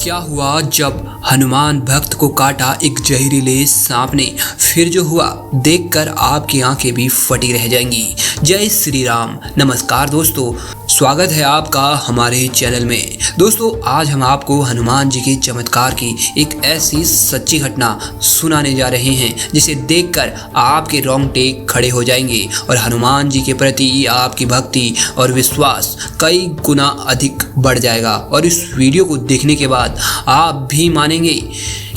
क्या हुआ जब हनुमान भक्त को काटा एक जहरीले सांप ने। फिर जो हुआ देखकर आपकी आंखें भी फटी रह जाएंगी। जय श्री राम। नमस्कार दोस्तों, स्वागत है आपका हमारे चैनल में। दोस्तों आज हम आपको हनुमान जी के चमत्कार की एक ऐसी सच्ची घटना सुनाने जा रहे हैं जिसे देखकर आपके रोंगटे खड़े हो जाएंगे और हनुमान जी के प्रति आपकी भक्ति और विश्वास कई गुना अधिक बढ़ जाएगा। और इस वीडियो को देखने के बाद आप भी मानेंगे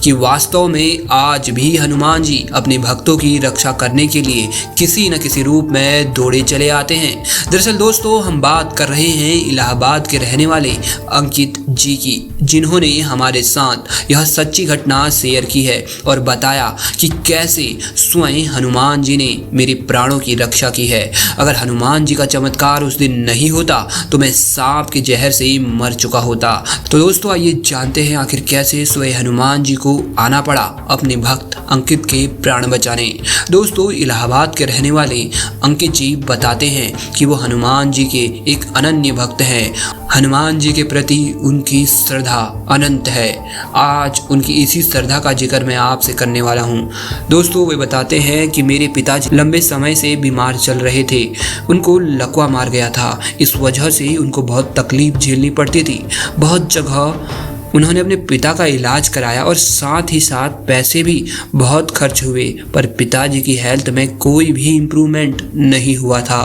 कि वास्तव में आज भी हनुमान जी अपने भक्तों की रक्षा करने के लिए किसी न किसी रूप में दौड़े चले आते हैं। दरअसल दोस्तों हम बात कर रहे हैं इलाहाबाद के रहने वाले अंकित जी की, जिन्होंने हमारे साथ यह सच्ची घटना शेयर की है और बताया कि कैसे स्वयं हनुमान जी ने मेरे प्राणों की रक्षा की है। अगर हनुमान जी का चमत्कार उस दिन नहीं होता तो मैं सांप के जहर से मर चुका होता। तो दोस्तों आइए जानते हैं आखिर कैसे स्वयं हनुमान जी को आना पड़ा अपने भक्त अंकित के प्राण बचाने। दोस्तों इलाहाबाद के रहने वाले अंकित जी बताते हैं कि वो हनुमान जी के एक अनन्य भक्त हैं। हनुमान जी के प्रति उनकी श्रद्धा अनंत है। आज उनकी इसी श्रद्धा का जिक्र मैं आपसे करने वाला हूँ। दोस्तों वे बताते हैं कि मेरे पिताजी लंबे समय से बीमार चल रहे थे। उनको लकवा मार गया था। इस वजह से उनको बहुत तकलीफ झेलनी पड़ती थी। बहुत जगह उन्होंने अपने पिता का इलाज कराया और साथ ही साथ पैसे भी बहुत खर्च हुए, पर पिताजी की हेल्थ में कोई भी इम्प्रूवमेंट नहीं हुआ था।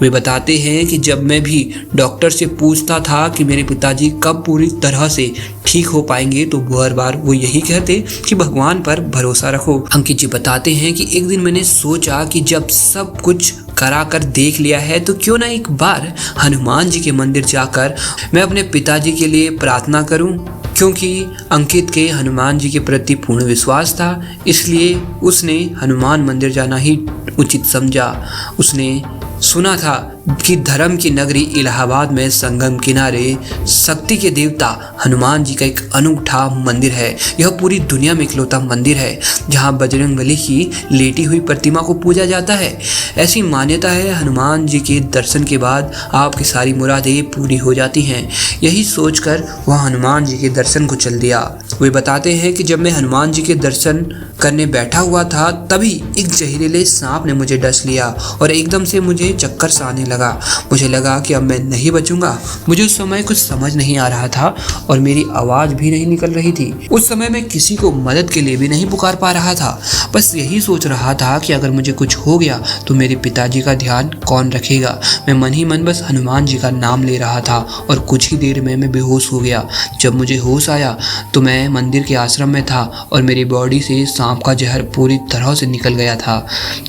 वे बताते हैं कि जब मैं भी डॉक्टर से पूछता था कि मेरे पिताजी कब पूरी तरह से ठीक हो पाएंगे तो हर बार वो यही कहते कि भगवान पर भरोसा रखो। अंकित जी बताते हैं कि एक दिन मैंने सोचा कि जब सब कुछ करा कर देख लिया है तो क्यों ना एक बार हनुमान जी के मंदिर जाकर मैं अपने पिताजी के लिए प्रार्थना करूं। क्योंकि अंकित के हनुमान जी के प्रति पूर्ण विश्वास था, इसलिए उसने हनुमान मंदिर जाना ही उचित समझा। उसने सुना था कि धर्म की नगरी इलाहाबाद में संगम किनारे शक्ति के देवता हनुमान जी का एक अनूठा मंदिर है। यह पूरी दुनिया में इकलौता मंदिर है जहां बजरंगबली की लेटी हुई प्रतिमा को पूजा जाता है। ऐसी मान्यता है हनुमान जी के दर्शन के बाद आपकी सारी मुरादें पूरी हो जाती हैं। यही सोचकर वह हनुमान जी के दर्शन को चल दिया। वे बताते हैं कि जब मैं हनुमान जी के दर्शन करने बैठा हुआ था तभी एक जहरीले सांप ने मुझे डस लिया और एकदम से मुझे चक्कर सा आने लगा। मुझे लगा कि अब मैं नहीं बचूंगा। मुझे उस समय कुछ समझ नहीं आ रहा था और मेरी आवाज भी नहीं निकल रही थी। उस समय मैं किसी को मदद के लिए भी नहीं पुकार पा रहा था। बस यही सोच रहा था कि अगर मुझे कुछ हो गया तो मेरे पिताजी का ध्यान कौन रखेगा। मैं मन ही मन बस हनुमान जी का नाम ले रहा था और कुछ ही देर में मैं बेहोश हो गया। जब मुझे होश आया तो मैं मंदिर के आश्रम में था और मेरी बॉडी से सांप का जहर पूरी तरह से निकल गया था।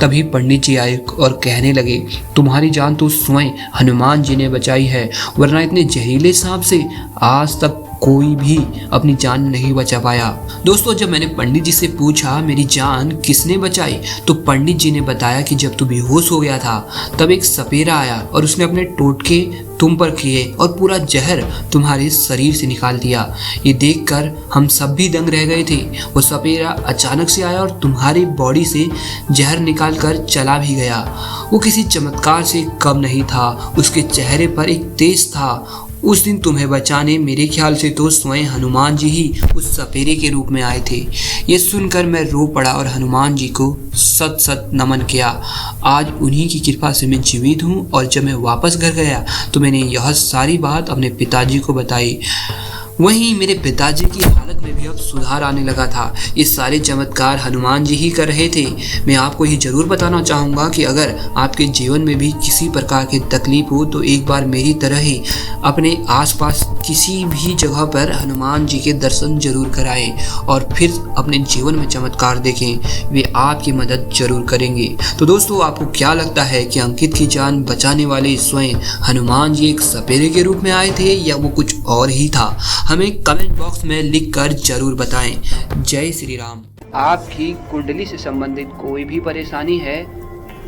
तभी पंडित जी आए और कहने लगे, तुम्हारी जान तो स्वयं हनुमान जी ने बचाई है, वरना इतने जहरीले सांप से आज तक कोई भी अपनी जान नहीं बचा पाया। दोस्तों जब मैंने पंडित जी से पूछा मेरी जान किसने बचाई तो पंडित जी ने बताया कि जब तू बेहोश हो गया था तब एक सपेरा आया और उसने अपने टोटके तुम पर किए और पूरा जहर तुम्हारे शरीर से निकाल दिया। ये देखकर हम सब भी दंग रह गए थे। वो सपेरा अचानक से आया और तुम्हारी बॉडी से जहर निकाल कर चला भी गया। वो किसी चमत्कार से कम नहीं था। उसके चेहरे पर एक तेज था। उस दिन तुम्हें बचाने मेरे ख्याल से तो स्वयं हनुमान जी ही उस सपेरे के रूप में आए थे। ये सुनकर मैं रो पड़ा और हनुमान जी को सत सत नमन किया। आज उन्हीं की कृपा से मैं जीवित हूँ। और जब मैं वापस घर गया तो मैंने यह सारी बात अपने पिताजी को बताई। वहीं मेरे पिताजी की हालत में भी अब सुधार आने लगा था। ये सारे चमत्कार हनुमान जी ही कर रहे थे। मैं आपको ये जरूर बताना चाहूँगा कि अगर आपके जीवन में भी किसी प्रकार की तकलीफ हो तो एक बार मेरी तरह ही अपने आसपास किसी भी जगह पर हनुमान जी के दर्शन जरूर कराएं और फिर अपने जीवन में चमत्कार देखें। वे आपकी मदद जरूर करेंगे। तो दोस्तों आपको क्या लगता है कि अंकित की जान बचाने वाले स्वयं हनुमान जी एक सपेरे के रूप में आए थे या वो कुछ और ही था? हमें कमेंट बॉक्स में लिखकर जरूर बताएं। जय श्री राम। आपकी कुंडली से संबंधित कोई भी परेशानी है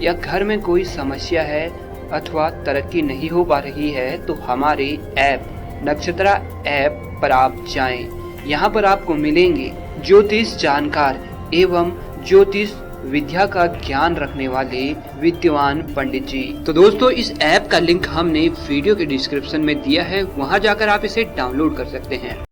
या घर में कोई समस्या है अथवा तरक्की नहीं हो पा रही है तो हमारे ऐप नक्षत्रा ऐप पर आप जाएं। यहाँ पर आपको मिलेंगे ज्योतिष जानकार एवं ज्योतिष विद्या का ज्ञान रखने वाले विद्वान पंडित जी। तो दोस्तों इस ऐप का लिंक हमने वीडियो के डिस्क्रिप्शन में दिया है, वहां जाकर आप इसे डाउनलोड कर सकते हैं।